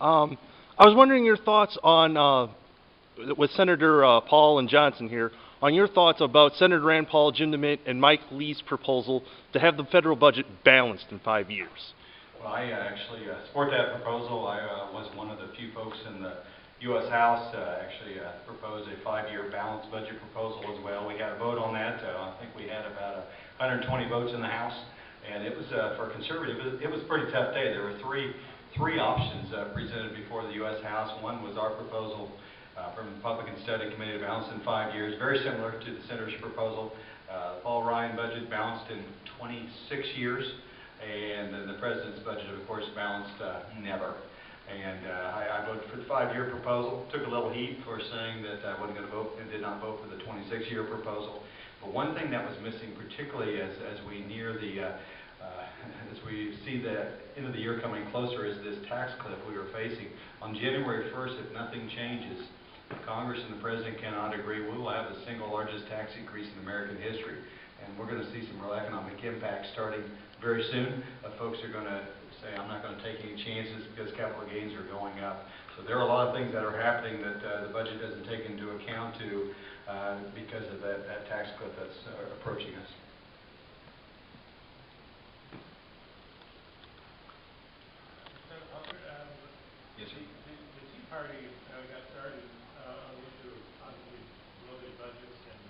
I was wondering your thoughts on, with Senator Paul and Johnson here, on your thoughts about Senator Rand Paul, Jim DeMint, and Mike Lee's proposal to have the federal budget balanced in 5 years. Well, I actually support that proposal. I was one of the few folks in the U.S. House actually proposed a 5-year balanced budget proposal as well. We had a vote on that. I think we had about 120 votes in the House, and it was for conservative. It was a pretty tough day. There were three options presented before the U.S. House. One was our proposal from the Republican Study Committee to balance in 5 years, very similar to the senator's proposal. Paul Ryan budget balanced in 26 years. And then the president's budget, of course, balanced never. And I voted for the 5-year proposal. Took a little heat for saying that I wasn't going to vote and did not vote for the 26-year proposal. But one thing that was missing, particularly as we near the as we see the end of the year coming closer, is this tax cliff we were facing. On January 1st, if nothing changes, Congress and the President cannot agree, we will have the single largest tax increase in American history. And we're going to see some real economic impact starting very soon. Folks are going to say, I'm not going to take any chances because capital gains are going up. So there are a lot of things that are happening that the budget doesn't take into account because of that tax cliff that's approaching us. Yes, sir. The Tea Party got started on the issue of obviously bloated budgets and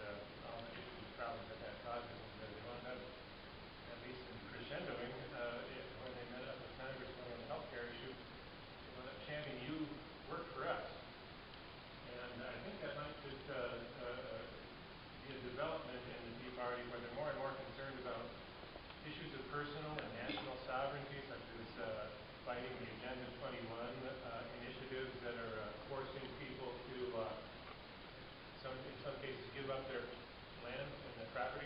all the issues, problems that causes. They wound up, at least in crescendoing, when they met up with Congressman on the health care issue, they wound up chanting, "You work for us." And I think that might just be a development in the Tea Party where they're more and more concerned about issues of personal and national sovereignty, such as fighting the Agenda 21 initiatives that are forcing people to, in some cases, give up their land and their property,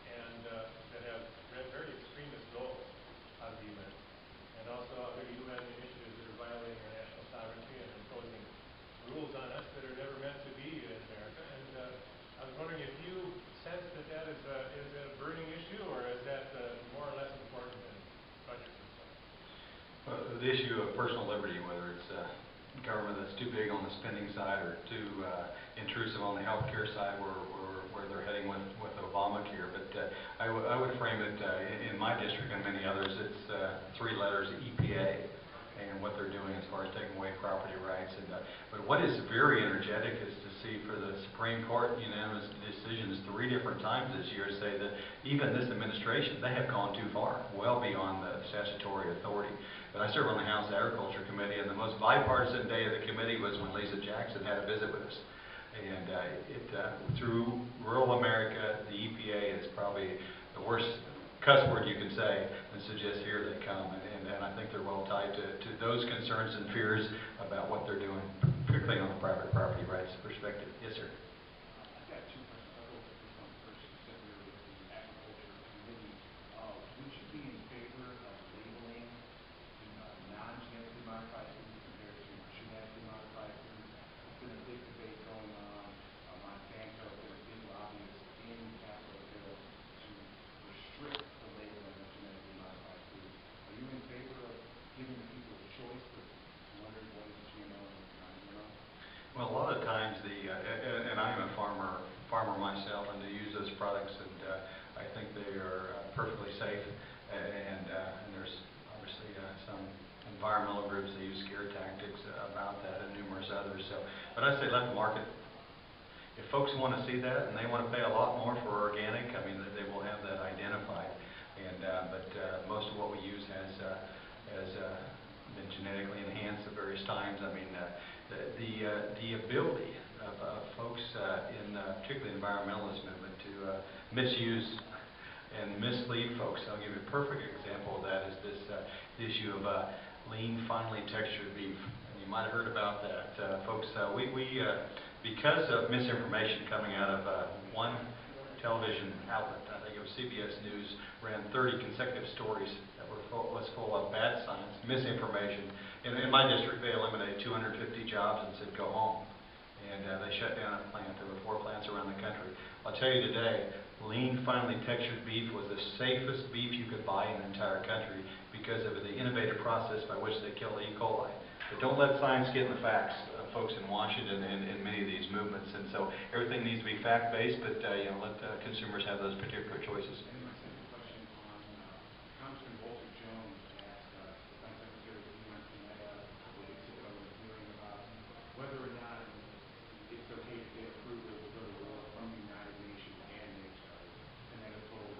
and that have very extremist goals of the UN, and also other UN initiatives that are violating our national sovereignty and imposing rules on us that are never meant to be in America. And I was wondering if you sense that is a burning issue, or is that more or less important than budgets and stuff? The issue of personal liberty, whether it's government that's too big on the spending side or too intrusive on the health care side, where they're heading with Obamacare. But I would frame it in my district and many others, it's 3 letters, EPA, and what they're doing as far as taking away property rights. But what is very energetic is to see for the Supreme Court unanimous decisions 3 different times this year say that even this administration, they have gone too far, well beyond the statutory authority. But I serve on the House Agriculture Committee, and the most bipartisan day of the committee was when Lisa Jackson had a visit with us. And through rural America, the EPA is probably the worst cuss word you can say, and suggest here they come. And I think they're well tied to those concerns and fears about what they're doing, particularly on the private property rights perspective. Yes, sir. I've got 2 questions. I'll go with this one first. You said we were with the Agriculture Committee. Would you be in favor of labeling non-genetically modified foods compared to genetically modified foods? There's been a big debate going on. Monsanto has been a big lobbyist in Capitol Hill to restrict the labeling of genetically modified foods. Are you in favor of giving the people a choice of wondering what is GMO and non-GMO? Well, a lot of times and I am a farmer myself, and to use those products, and I think they are perfectly safe. And there's obviously some environmental groups that use scare tactics about that, and numerous others. So, but I say let the market. If folks want to see that and they want to pay a lot more for organic, I mean, they will have that identified. And but most of what we use has been genetically enhanced at various times. I mean, the ability of folks in particularly the environmentalist movement to misuse and mislead folks. I'll give you a perfect example of that is the issue of lean, finely textured beef. And you might have heard about that, folks. We because of misinformation coming out of one television outlet, I think it was CBS News, ran 30 consecutive stories that was full of bad science, misinformation. In my district, they eliminated 250 jobs and said, go home. And they shut down a plant. There were 4 plants around the country. I'll tell you today, lean, finely textured beef was the safest beef you could buy in the entire country because of the innovative process by which they kill E. coli. But don't let science get in the facts, folks in Washington and in many of these movements. And so everything needs to be fact-based, but let consumers have those particular choices. And my second question on Congressman Walter Jones asked Defense Secretary Leon Panetta a couple weeks ago in a hearing about whether or not it's okay to get approval to go to war from the United Nations and NATO. Panetta told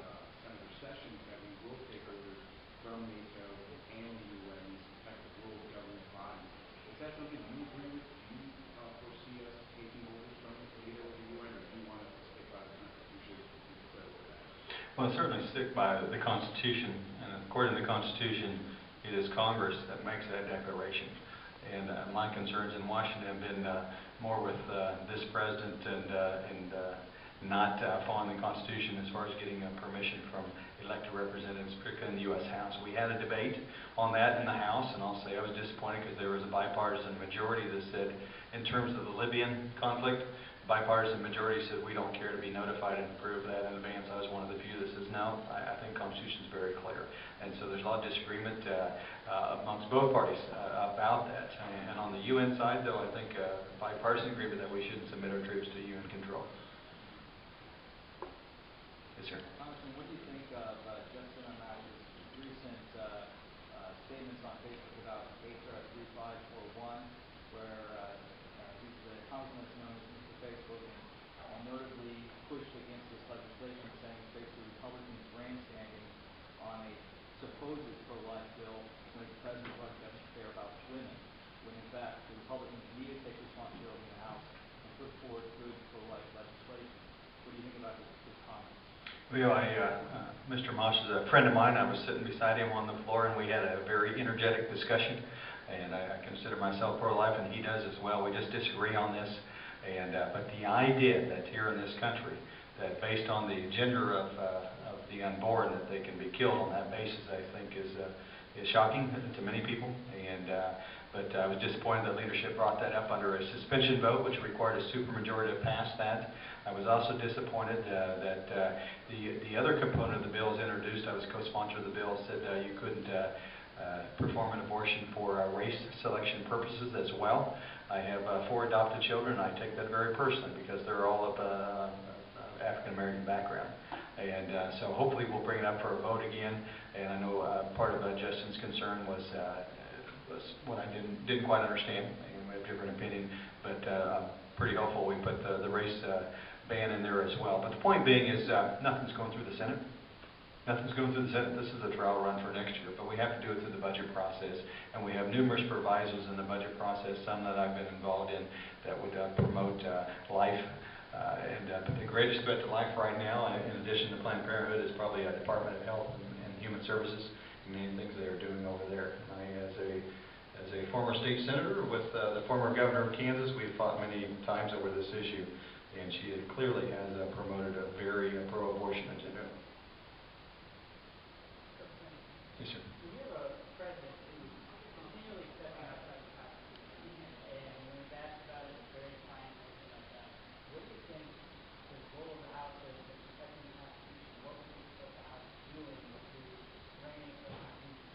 Senator Sessions that we will take orders from NATO and the UN to protect the rule of government bodies. Is that something you agree with? Do you foresee us taking orders from NATO or the UN, or do you want us to stick by the Constitution and declare war that? Well, certainly stick by the Constitution, and according to the Constitution, it is Congress that makes that declaration. And my concerns in Washington have been more with this president and not following the Constitution as far as getting permission from elected representatives, particularly in the U.S. House. We had a debate on that in the House, and I'll say I was disappointed because there was a bipartisan majority that said, in terms of the Libyan conflict, bipartisan majority said we don't care to be notified and approve that in advance. I was one of the few that says no. I think the Constitution is very clear, and so there's a lot of disagreement amongst both parties about that. And on the UN side, though, I think bipartisan agreement that we shouldn't submit our troops to UN control. Yes, sir. Congressman, what do you think of Justin Amaish's recent statements on Facebook about HR 3541, where he's the congressman that's known as Mr. Facebook, and notably pushed against this legislation, saying it's basically Republicans grandstanding on a supposed pro-life bill to make the president broadcast fair about women, when in fact the Republicans need to take responsibility in the House and put forward good pro-life legislation. What do you think about his comments? Well, Mr. Moss is a friend of mine. I was sitting beside him on the floor, and we had a very energetic discussion. And I consider myself pro-life, and he does as well. We just disagree on this. And but the idea that here in this country, that based on the gender of the unborn, that they can be killed on that basis, I think is shocking to many people. And but I was disappointed that leadership brought that up under a suspension vote, which required a supermajority to pass that. I was also disappointed that the other component of the bill is introduced. I was co-sponsor of the bill, said you couldn't perform an abortion for race selection purposes as well. I have 4 adopted children. I take that very personally because they're all of African-American background. And so hopefully we'll bring it up for a vote again. And I know part of Justin's concern was what I didn't quite understand, and we have a different opinion, but I'm pretty hopeful we put the race ban in there as well. But the point being is nothing's going through the Senate. Nothing's going through the Senate. This is a trial run for next year, but we have to do it through the budget process, and we have numerous provisos in the budget process, some that I've been involved in, that would promote life. But the greatest threat to life right now, in addition to Planned Parenthood, is probably a Department of Health and Human Services, and many things they are doing over there. As a former state senator with the former governor of Kansas, we've fought many times over this issue, and she clearly has promoted a very pro-abortion agenda. Yes, sir. We have a president who's continually stepping outside the Constitution, and when he's asked about it, it's very defiant and everything like that. What do you think the role of the House is in protecting the Constitution? What would you expect the House doing with his reigning of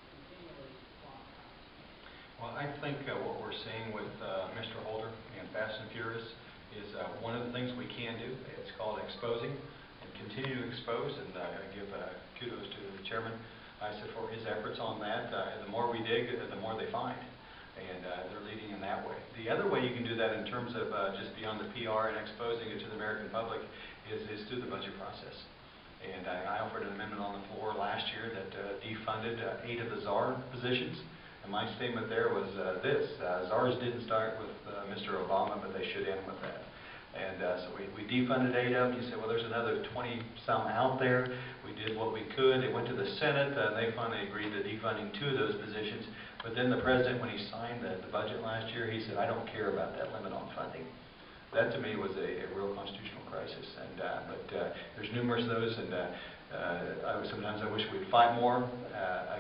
continually flaunting the Constitution? Well, I think what we're seeing with Mr. Holder and Fast and Furious is one of the things we can do. It's called exposing, and continue to expose, and I give kudos to the chairman. I said for his efforts on that. The more we dig, the more they find, and they're leading in that way. The other way you can do that in terms of just beyond the PR and exposing it to the American public is through the budget process. And I offered an amendment on the floor last year that defunded 8 of the czar positions. And my statement there was this: czars didn't start with Mr. Obama, but they should end with that. And so we defunded 8 of them. You say, well, there's another 20-some out there. We did what we could. They went to the Senate, and they finally agreed to defunding 2 of those positions. But then the president, when he signed the budget last year, he said, I don't care about that limit on funding. That, to me, was a real constitutional crisis. And but there's numerous of those, and sometimes I wish we'd fight more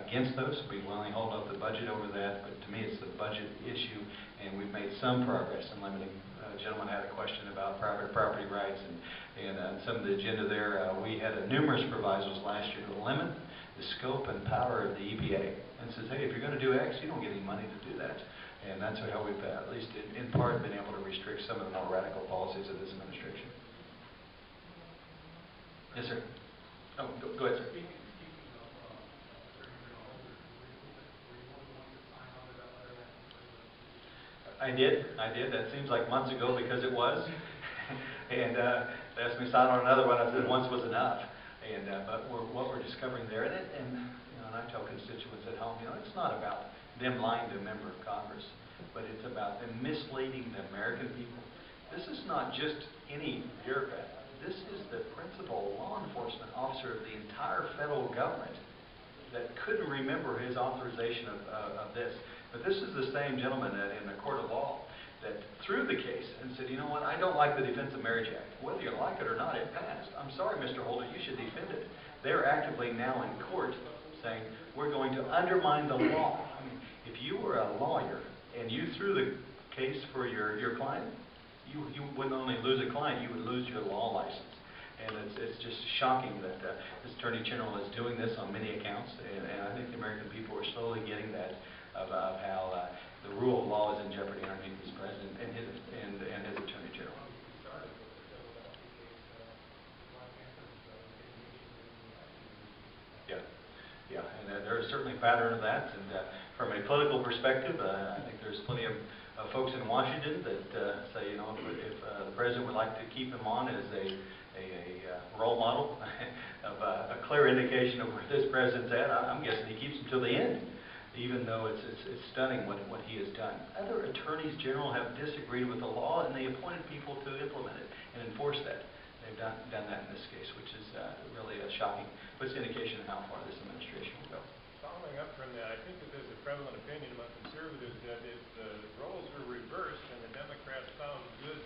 against those. We willingly hold up the budget over that, but to me, it's the budget issue, and we've made some progress in limiting. A gentleman had a question about private property rights and some of the agenda there. We had numerous provisos last year to limit the scope and power of the EPA, and says, hey, if you're going to do X, you don't get any money to do that. And that's how we've, at least in part, been able to restrict some of the more radical policies of this administration. Yes, sir. Oh, go ahead, sir. Speaking of Attorney General Holder, were you one of the ones that signed on to that letter that I did. That seems like months ago because it was. And they asked me to sign on another one. I said once was enough. And but what we're discovering there, and you know, and I tell constituents at home, you know, it's not about them lying to a member of Congress, but it's about them misleading the American people. This is not just any bureaucrat. This is the principal law enforcement officer of the entire federal government that couldn't remember his authorization of this. But this is the same gentleman that in the court of law that threw the case and said, you know what, I don't like the Defense of Marriage Act. Whether you like it or not, it passed. I'm sorry, Mr. Holder, you should defend it. They're actively now in court saying, we're going to undermine the law. I mean, if you were a lawyer and you threw the case for your client, you wouldn't only lose a client, you would lose your law license. And it's just shocking that this Attorney General is doing this on many accounts, and I think the American people are slowly getting that of how the rule of law is in jeopardy underneath this president and his Attorney General. Yeah, and there is certainly a pattern of that, and from a political perspective, I think there's plenty of folks in Washington that say, you know, if the president would like to keep him on as a role model of a clear indication of where this president's at, I'm guessing he keeps him till the end, even though it's stunning what he has done. Other attorneys general have disagreed with the law, and they appointed people to implement it and enforce that. They've done that in this case, which is really shocking, but it's an indication of how far this administration will go. Following up from that, I think that there's a prevalent opinion among conservatives that if the roles were reversed and the Democrats found good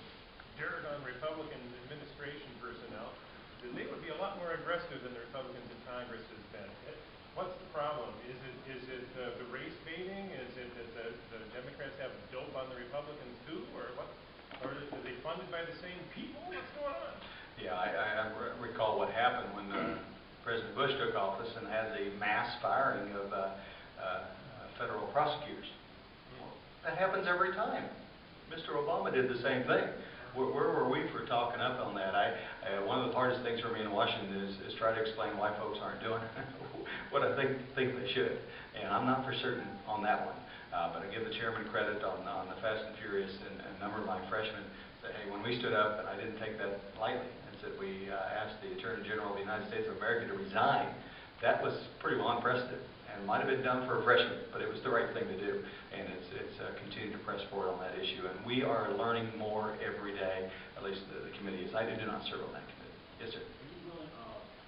dirt on Republican administration personnel, then they would be a lot more aggressive than the Republicans in Congress has been. What's the problem? Is it the race baiting? Is it that the Democrats have dope on the Republicans too, or what? Or are they funded by the same people? What's going on? Yeah, I recall what happened when President Bush took office and had the mass firing of federal prosecutors. That happens every time. Mr. Obama did the same thing. Where were we for talking up on that? One of the hardest things for me in Washington is try to explain why folks aren't doing what I think they should. And I'm not for certain on that one. But I give the chairman credit on the Fast and Furious, and a number of my freshmen said, hey, when we stood up, and I didn't take that lightly, and said we asked the Attorney General of the United States of America to resign, that was pretty well unprecedented. And might have been done for a freshman, but it was the right thing to do. And it's continued to press forward on that issue. And we are learning more every day, at least the committee is. I do not serve on that committee. Yes, sir. Are you willing,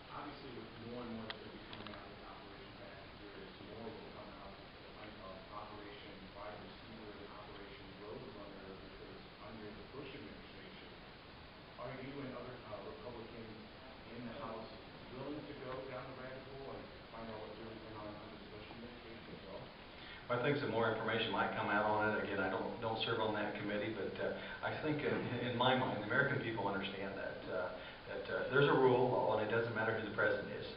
obviously with more and more that's going to be coming out with Operation Fast and Furious, more will come out of Operation Wide Receiver and Operation Roadrunner, which was under the Bush administration. Are you and other Republicans in the House willing to go down the rabbit hole and find out what really went on under the Bush administration as well? I think some more information might come out on it. Again, I don't serve on that committee, but I think in my mind, the American people understand that there's a rule of law, and it doesn't matter who the president is.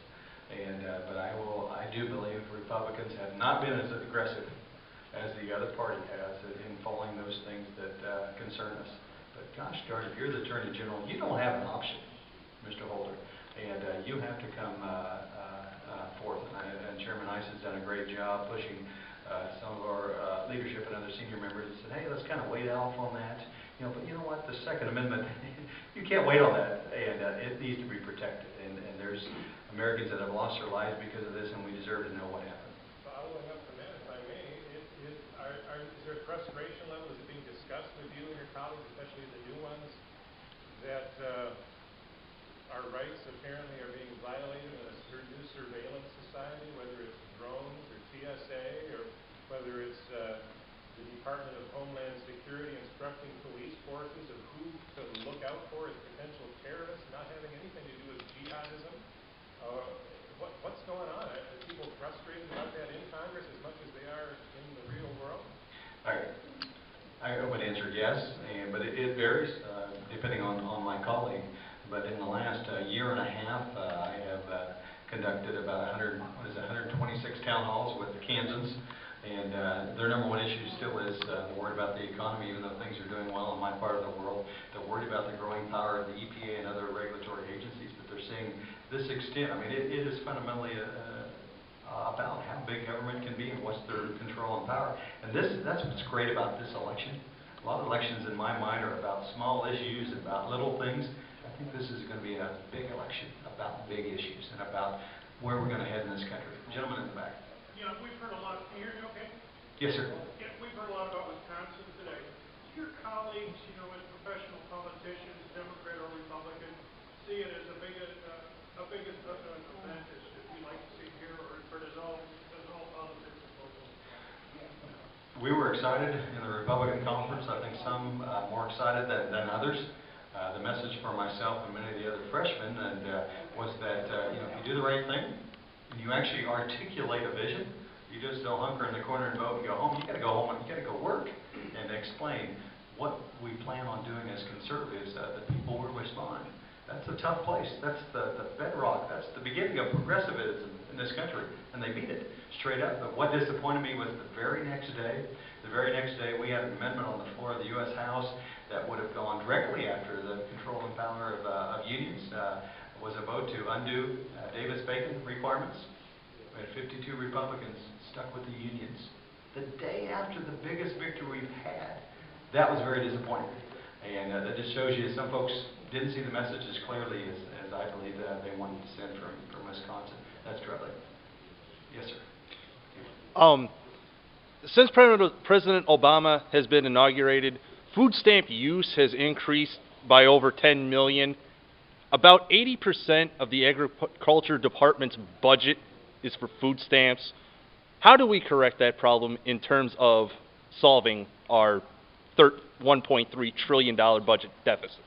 And but I do believe Republicans have not been as aggressive as the other party has in following those things that concern us. But gosh darn, if you're the Attorney General, you don't have an option, Mr. Holder, and you have to come forth. And Chairman Ice has done a great job pushing some of our leadership and other senior members and said, hey, let's kind of wait off on that. You know, but you know what? The Second Amendment, you can't wait on that, and it needs to be protected. And there's Americans that have lost their lives because of this, and we deserve to know what happened. Following up from that, if I may, is there a frustration level? Is it being discussed with you and your colleagues, especially the new ones, that our rights apparently are being violated in a new surveillance society, whether it's drones or TSA, or whether it's the Department of Homeland Security instructing police forces of who to look out for as potential terrorists, not having anything to do with jihadism? What's going on? Are people frustrated about that in Congress as much as they are in the real world? I would answer yes, but it varies depending on my colleague. But in the last year and a half, I have conducted about 126 town halls with the Kansans, and their number one issue still is the word about the economy, even though things are doing well in my part of the world. They're worried about the growing power of the EPA and other regulatory agencies, but they're seeing this extent. I mean, it is fundamentally about how big government can be and what's their control and power. And that's what's great about this election. A lot of elections in my mind are about small issues, about little things. I think this is going to be a big election about big issues and about where we're going to head in this country. Gentleman in the back. Yeah, we've heard a lot. Can you hear me okay? Yes, sir. Yeah, we've heard a lot about Wisconsin today. Do your colleagues, as professional politicians, Democrat or Republican, see it as a big event as we like to see here, or does all politics local? We were excited in the Republican conference. I think some more excited than others. The message for myself and many of the other freshmen was that if you do the right thing and you actually articulate a vision, you just don't hunker in the corner and vote and go home. You got to go home and you got to go work and explain what we plan on doing as conservatives. The people will respond. That's a tough place. That's the bedrock. That's the beginning of progressivism in this country, and they beat it straight up. But what disappointed me was the very next day, we had an amendment on the floor of the U.S. House that would have gone directly after the control and power of unions. Was a vote to undo Davis-Bacon requirements. We had 52 Republicans stuck with the unions. The day after the biggest victory we've had, that was very disappointing. And that just shows you some folks didn't see the message as clearly as I believe they wanted to send from Wisconsin. That's troubling. Yes, sir. Since President Obama has been inaugurated, food stamp use has increased by over 10 million. About 80% of the Agriculture Department's budget is for food stamps. How do we correct that problem in terms of solving our $1.3 trillion budget deficit?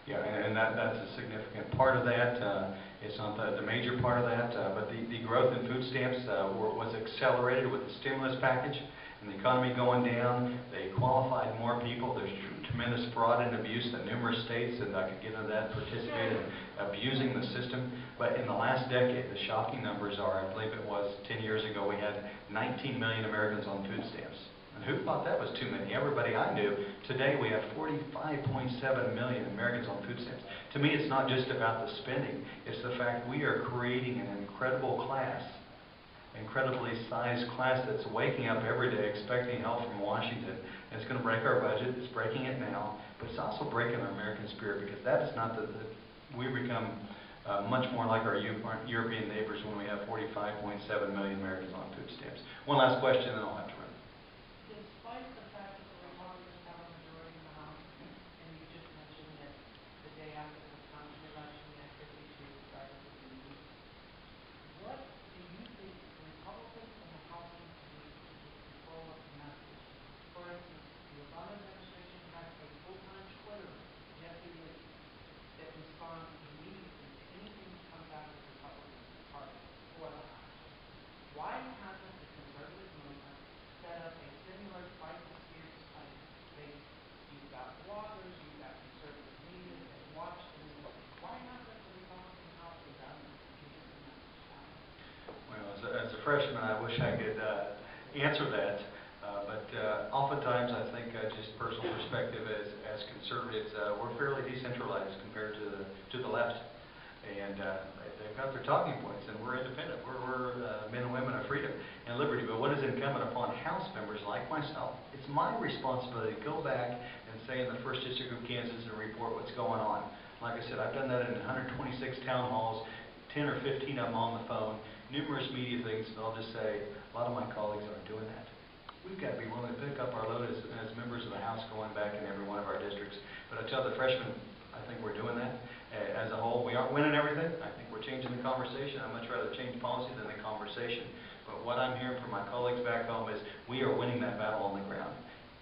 Yeah, and that's a significant part of that. It's not the major part of that, but the growth in food stamps was accelerated with the stimulus package and the economy going down. They qualified more people. There's tremendous fraud and abuse in numerous states, and I could get into that, participated in abusing the system. But in the last decade, the shocking numbers are, I believe it was 10 years ago, we had 19 million Americans on food stamps. And who thought that was too many? Everybody I knew. Today we have 45.7 million Americans on food stamps. To me, it's not just about the spending. It's the fact we are creating an incredible class, incredibly sized class that's waking up every day expecting help from Washington. And it's going to break our budget. It's breaking it now. But it's also breaking our American spirit, because that is not we become much more like our European neighbors when we have 45.7 million Americans on food stamps. One last question, and then I'll have to run. Despite the fact that the Republicans have a majority in the House, and you just mentioned that the day after the Wisconsin election, we had 52 started with the unions, what do you think the Republicans in the House need to do to get control of the message? For instance, the Obama administration has a full-time Twitter, deputy, that responds immediately to anything that comes out of the Republican Party or the House. Why hasn't the conservative movement set up a similar fight the stamps type? You've got bloggers, you've got conservative media that watch the news. Why hasn't the Republican House done this to get the message out? Well, as a freshman, I wish I could answer that. But oftentimes, I think just personal perspective as conservatives, we're fairly decentralized compared to the left. And they've got their talking points, and we're independent. We're men and women of freedom and liberty. But what is incumbent upon House members like myself? It's my responsibility to go back and say in the 1st District of Kansas and report what's going on. Like I said, I've done that in 126 town halls, 10 or 15 of them on the phone, numerous media things, and I'll just say a lot of my colleagues aren't doing that. We've got to be willing to pick up our load as members of the House going back in every one of our districts. But I tell the freshmen, I think we're doing that. As a whole, we aren't winning everything. I think we're changing the conversation. I'd much rather change policy than the conversation. But what I'm hearing from my colleagues back home is we are winning that battle on the ground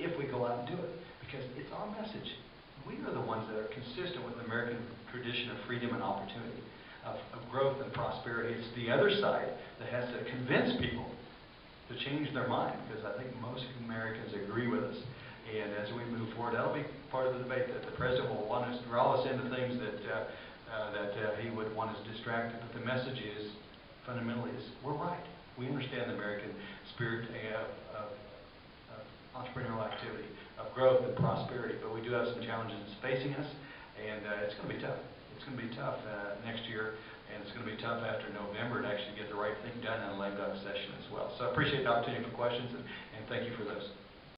if we go out and do it. Because it's our message. We are the ones that are consistent with the American tradition of freedom and opportunity, of growth and prosperity. It's the other side that has to convince people to change their mind, because I think most Americans agree with us. And as we move forward, that'll be part of the debate, that the president will want us to draw us into things that he would want us distracted. But the message is, fundamentally, is we're right. We understand the American spirit of entrepreneurial activity. growth and prosperity. But we do have some challenges facing us, and it's going to be tough. It's going to be tough next year, and it's going to be tough after November to actually get the right thing done in a lame duck session as well. So I appreciate the opportunity for questions, and thank you for those.